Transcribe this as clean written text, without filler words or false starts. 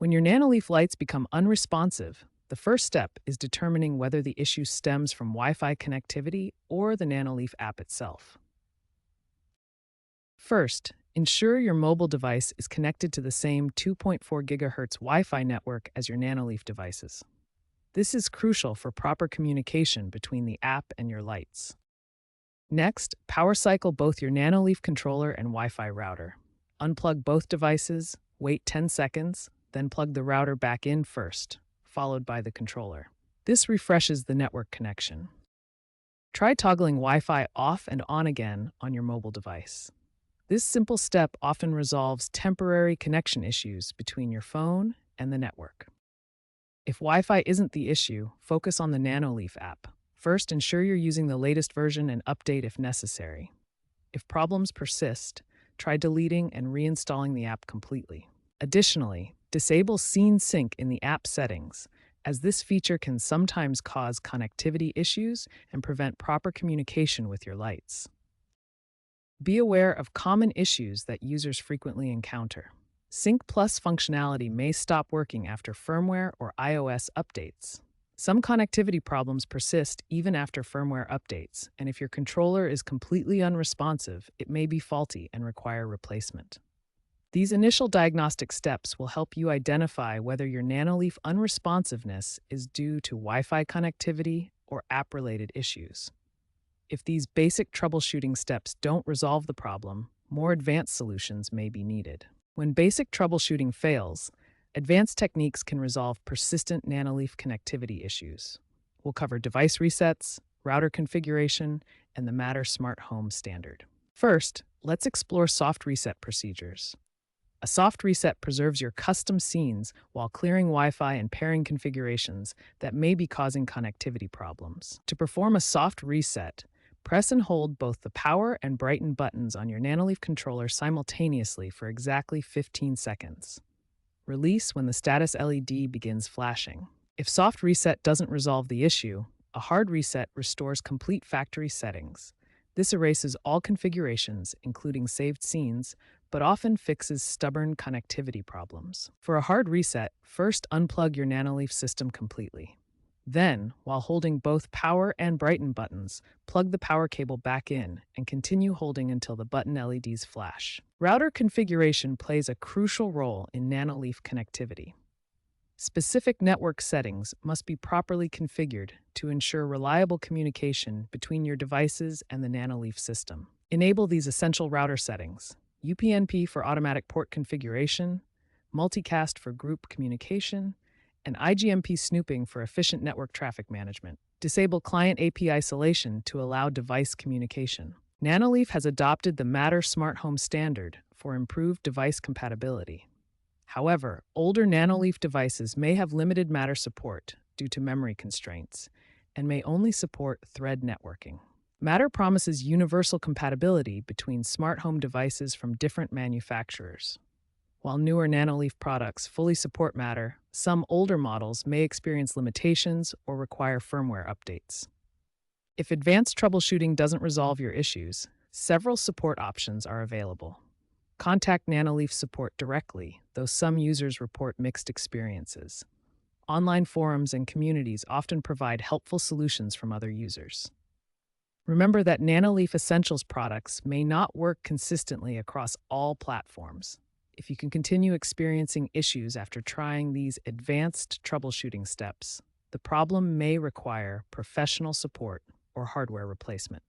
When your Nanoleaf lights become unresponsive, the first step is determining whether the issue stems from Wi-Fi connectivity or the Nanoleaf app itself. First, ensure your mobile device is connected to the same 2.4 GHz Wi-Fi network as your Nanoleaf devices. This is crucial for proper communication between the app and your lights. Next, power cycle both your Nanoleaf controller and Wi-Fi router. Unplug both devices, wait 10 seconds, then plug the router back in first, followed by the controller. This refreshes the network connection. Try toggling Wi-Fi off and on again on your mobile device. This simple step often resolves temporary connection issues between your phone and the network. If Wi-Fi isn't the issue, focus on the Nanoleaf app. First, ensure you're using the latest version and update if necessary. If problems persist, try deleting and reinstalling the app completely. Additionally, disable Scene Sync in the app settings, as this feature can sometimes cause connectivity issues and prevent proper communication with your lights. Be aware of common issues that users frequently encounter. Sync Plus functionality may stop working after firmware or iOS updates. Some connectivity problems persist even after firmware updates, and if your controller is completely unresponsive, it may be faulty and require replacement. These initial diagnostic steps will help you identify whether your Nanoleaf unresponsiveness is due to Wi-Fi connectivity or app-related issues. If these basic troubleshooting steps don't resolve the problem, more advanced solutions may be needed. When basic troubleshooting fails, advanced techniques can resolve persistent Nanoleaf connectivity issues. We'll cover device resets, router configuration, and the Matter Smart Home standard. First, let's explore soft reset procedures. A soft reset preserves your custom scenes while clearing Wi-Fi and pairing configurations that may be causing connectivity problems. To perform a soft reset, press and hold both the power and brighten buttons on your Nanoleaf controller simultaneously for exactly 15 seconds. Release when the status LED begins flashing. If soft reset doesn't resolve the issue, a hard reset restores complete factory settings. This erases all configurations, including saved scenes, but often fixes stubborn connectivity problems. For a hard reset, first unplug your Nanoleaf system completely. Then, while holding both power and brighten buttons, plug the power cable back in and continue holding until the button LEDs flash. Router configuration plays a crucial role in Nanoleaf connectivity. Specific network settings must be properly configured to ensure reliable communication between your devices and the Nanoleaf system. Enable these essential router settings: UPnP for automatic port configuration, multicast for group communication, and IGMP snooping for efficient network traffic management. Disable client AP isolation to allow device communication. Nanoleaf has adopted the Matter Smart Home standard for improved device compatibility. However, older Nanoleaf devices may have limited Matter support due to memory constraints and may only support thread networking. Matter promises universal compatibility between smart home devices from different manufacturers. While newer Nanoleaf products fully support Matter, some older models may experience limitations or require firmware updates. If advanced troubleshooting doesn't resolve your issues, several support options are available. Contact Nanoleaf support directly, though some users report mixed experiences. Online forums and communities often provide helpful solutions from other users. Remember that Nanoleaf Essentials products may not work consistently across all platforms. If you can continue experiencing issues after trying these advanced troubleshooting steps, the problem may require professional support or hardware replacement.